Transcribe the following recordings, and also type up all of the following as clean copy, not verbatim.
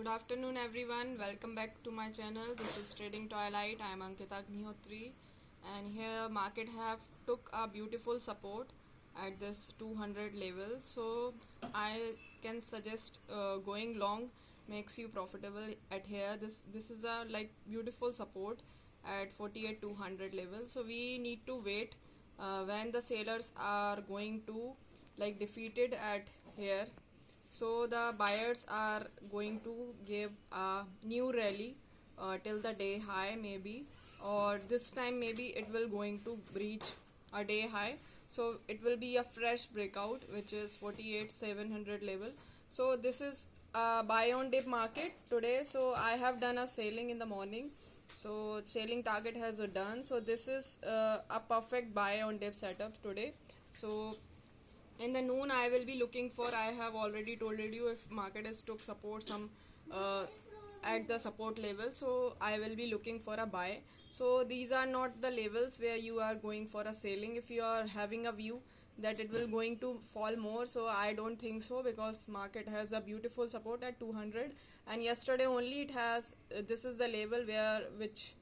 Good afternoon everyone, welcome back to my channel. This is Trading Twilight. I am Ankita Agnihotri, and here market have took a beautiful support at this 200 level. So I can suggest going long makes you profitable at here. This is a like beautiful support at 48 200 level. So we need to wait when the sellers are going to like defeated at here. So the buyers are going to give a new rally till the day high maybe, or this time maybe it will going to breach a day high. So it will be a fresh breakout which is 48 700 level. So this is a buy on dip market today. So I have done a selling in the morning. So selling target has done. So this is a perfect buy on dip setup today. So in the noon I will be looking for, I have already told you, if market has took support some at the support level, so I will be looking for a buy. So these are not the levels where you are going for a selling. If you are having a view that it will going to fall more, so I don't think so, because market has a beautiful support at 200, and yesterday only it has this is the level where which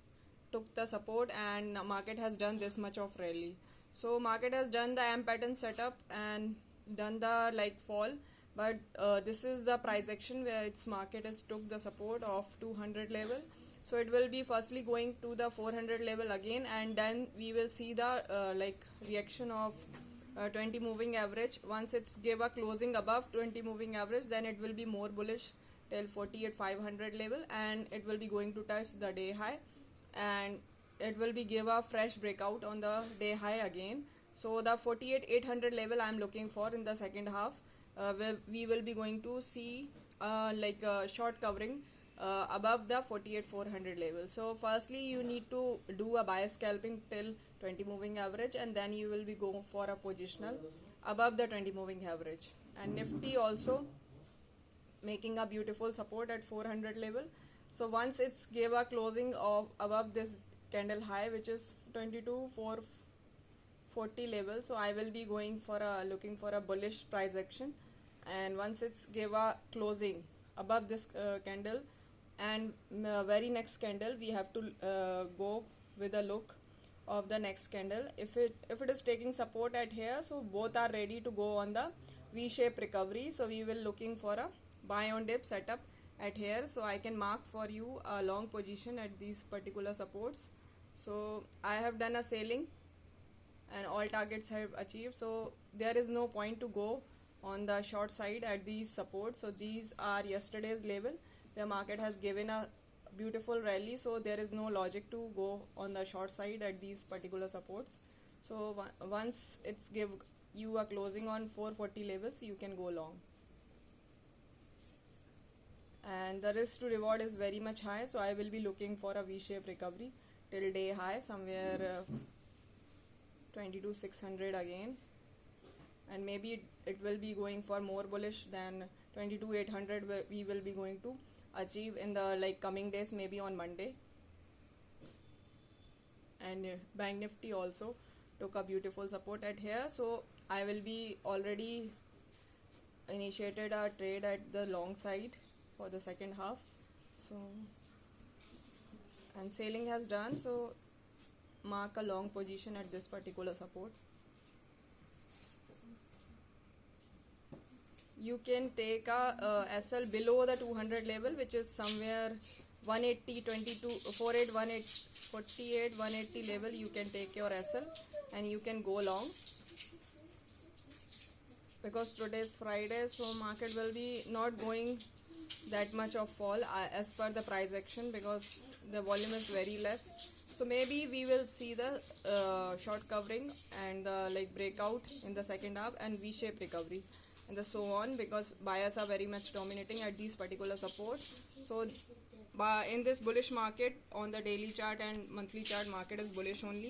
took the support, and market has done this much of rally. So market has done the M pattern setup and done the like fall, but this is the price action where its market has took the support of 200 level. So it will be firstly going to the 400 level again, and then we will see the like reaction of 20 moving average. Once it's give a closing above 20 moving average, then it will be more bullish till 48 500 level, and it will be going to touch the day high, and it will be give a fresh breakout on the day high again. So the 48 800 level I am looking for in the second half, where we will be going to see like a short covering above the 48 400 level. So firstly you need to do a buy scalping till 20 moving average, and then you will be going for a positional above the 20 moving average. And Nifty also making a beautiful support at 400 level. So once it's gave a closing of above this candle high, which is 22 440 level, so I will be going for a looking for a bullish price action. And once it's gave a closing above this candle, and very next candle we have to go with a look of the next candle. If it is taking support at here, so both are ready to go on the V-shape recovery. So we will looking for a buy on dip setup at here. So I can mark for you a long position at these particular supports. So I have done a selling and all targets have achieved, so there is no point to go on the short side at these supports. So these are yesterday's level where market has given a beautiful rally, so there is no logic to go on the short side at these particular supports. So once it's give you a closing on 440 levels, you can go long, and the risk to reward is very much high. So I will be looking for a V-shaped recovery till day high somewhere 22 600 again, and maybe it will be going for more bullish than 22 800 we will be going to achieve in the like coming days, maybe on Monday. And Bank Nifty also took a beautiful support at here, so I will be already initiated a trade at the long side for the second half. So and selling has done, so mark a long position at this particular support. You can take a SL below the 200 level, which is somewhere 180 22 48 180 level. You can take your SL and you can go long, because today is Friday, so market will be not going that much of fall as per the price action, because the volume is very less. So maybe we will see the short covering and the like breakout in the second half, and V-shaped recovery and the so on, because buyers are very much dominating at these particular support. So in this bullish market on the daily chart and monthly chart, market is bullish only.